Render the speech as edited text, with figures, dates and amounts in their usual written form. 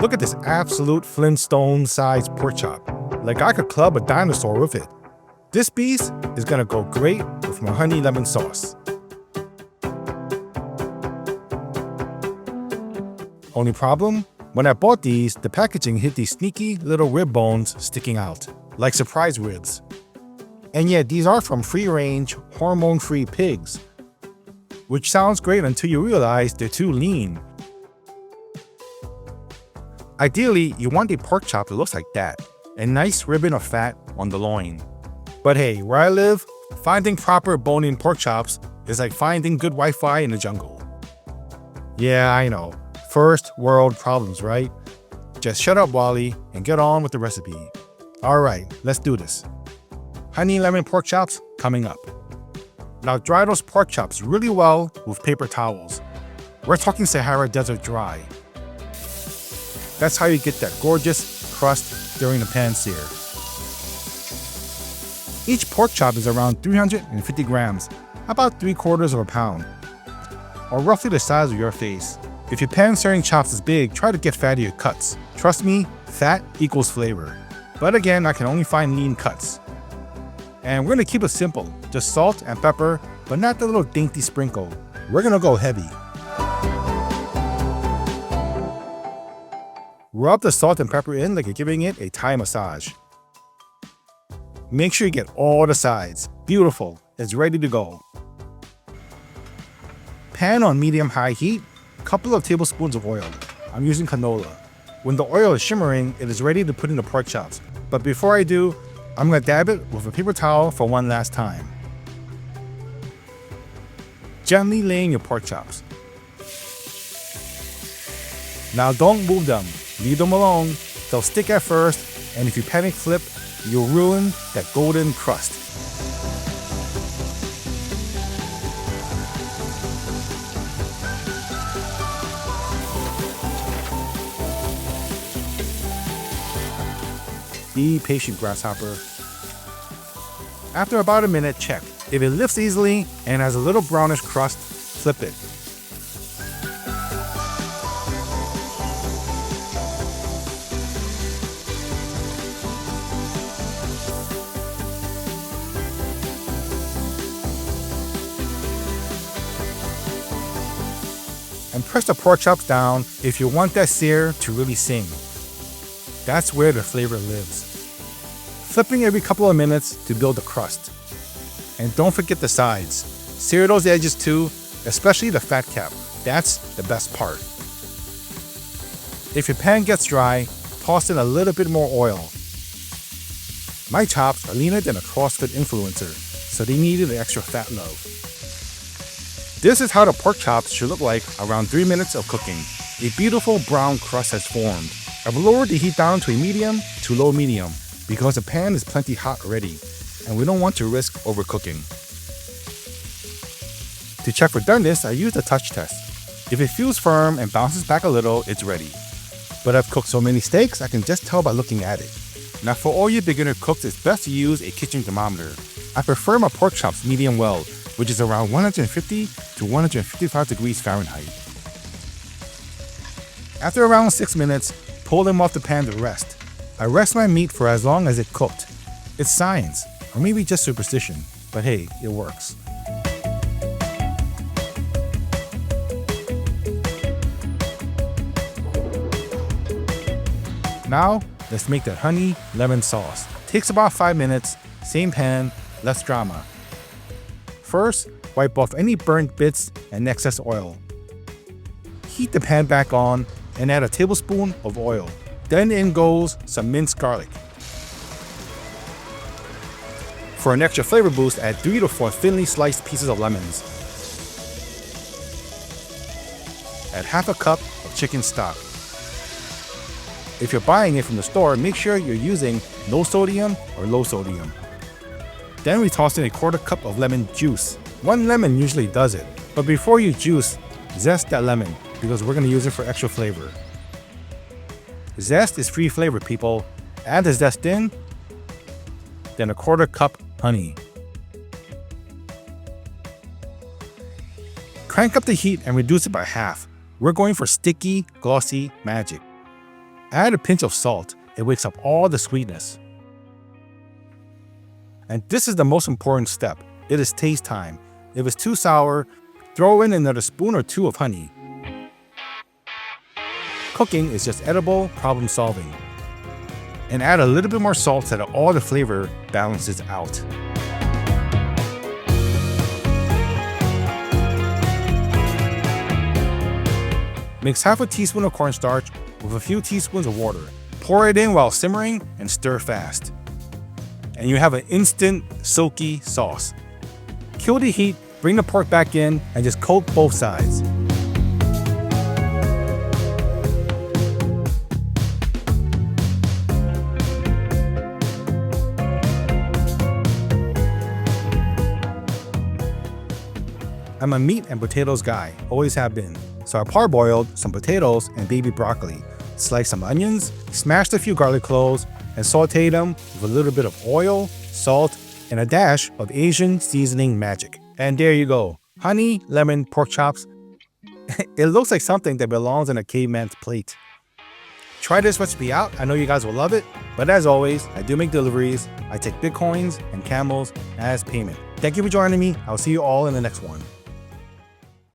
Look at this absolute Flintstone-sized pork chop. Like I could club a dinosaur with it. This beast is gonna go great with my honey lemon sauce. Only problem? When I bought these, the packaging hid these sneaky little rib bones sticking out, like surprise ribs. And yet these are from free-range, hormone-free pigs, which sounds great until you realize they're too lean. Ideally, you want a pork chop that looks like that, a nice ribbon of fat on the loin. But hey, where I live, finding proper bone-in pork chops is like finding good Wi-Fi in the jungle. Yeah, I know. First world problems, right? Just shut up, Wally, and get on with the recipe. Alright, let's do this. Honey lemon pork chops coming up. Now dry those pork chops really well with paper towels. We're talking Sahara Desert dry. That's how you get that gorgeous crust during the pan sear. Each pork chop is around 350 grams, about 3/4 of a pound, or roughly the size of your face. If your pan searing chops is big, try to get fattier cuts. Trust me, fat equals flavor. But again, I can only find lean cuts. And we're gonna keep it simple, just salt and pepper, but not the little dainty sprinkle. We're gonna go heavy. Rub the salt and pepper in like you're giving it a Thai massage. Make sure you get all the sides. Beautiful, it's ready to go. Pan on medium-high heat, couple of tablespoons of oil. I'm using canola. When the oil is shimmering, it is ready to put in the pork chops. But before I do, I'm gonna dab it with a paper towel for one last time. Gently lay in your pork chops. Now don't move them. Leave them alone. They'll stick at first, and if you panic flip, you'll ruin that golden crust. Be patient, grasshopper. After about a minute, check. If it lifts easily and has a little brownish crust, flip it. And press the pork chops down if you want that sear to really sing. That's where the flavor lives. Flipping every couple of minutes to build the crust. And don't forget the sides. Sear those edges too, especially the fat cap. That's the best part. If your pan gets dry, toss in a little bit more oil. My chops are leaner than a CrossFit influencer, so they needed the extra fat love. This is how the pork chops should look like around 3 minutes of cooking. A beautiful brown crust has formed. I've lowered the heat down to a medium to low medium because the pan is plenty hot already and we don't want to risk overcooking. To check for doneness, I use the touch test. If it feels firm and bounces back a little, it's ready. But I've cooked so many steaks, I can just tell by looking at it. Now for all you beginner cooks, it's best to use a kitchen thermometer. I prefer my pork chops medium well, which is around 150 to 155 degrees Fahrenheit. After around 6 minutes, pull them off the pan to rest. I rest my meat for as long as it cooked. It's science, or maybe just superstition, but hey, it works. Now, let's make that honey lemon sauce. Takes about 5 minutes, same pan, less drama. First, wipe off any burnt bits and excess oil. Heat the pan back on and add a tablespoon of oil. Then in goes some minced garlic. For an extra flavor boost, add 3 to 4 thinly sliced pieces of lemons. Add half a cup of chicken stock. If you're buying it from the store, make sure you're using no sodium or low sodium. Then we toss in a 1/4 cup of lemon juice. 1 lemon usually does it, but before you juice, zest that lemon because we're going to use it for extra flavor. Zest is free flavor, people. Add the zest in, then a 1/4 cup honey. Crank up the heat and reduce it by half. We're going for sticky, glossy magic. Add a pinch of salt. It wakes up all the sweetness. And this is the most important step. It is taste time. If it's too sour, throw in another spoon or two of honey. Cooking is just edible problem solving. And add a little bit more salt so that all the flavor balances out. Mix half a teaspoon of cornstarch with a few teaspoons of water. Pour it in while simmering and stir fast. And you have an instant silky sauce. Kill the heat, bring the pork back in, and just coat both sides. I'm a meat and potatoes guy, always have been. So I parboiled some potatoes and baby broccoli, sliced some onions, smashed a few garlic cloves, and sauteed them with a little bit of oil, salt, and a dash of Asian seasoning magic. And there you go, honey lemon pork chops. It looks like something that belongs on a caveman's plate. Try this recipe out, I know you guys will love it. But as always, I do make deliveries. I take Bitcoins and Camels as payment. Thank you for joining me. I'll see you all in the next one.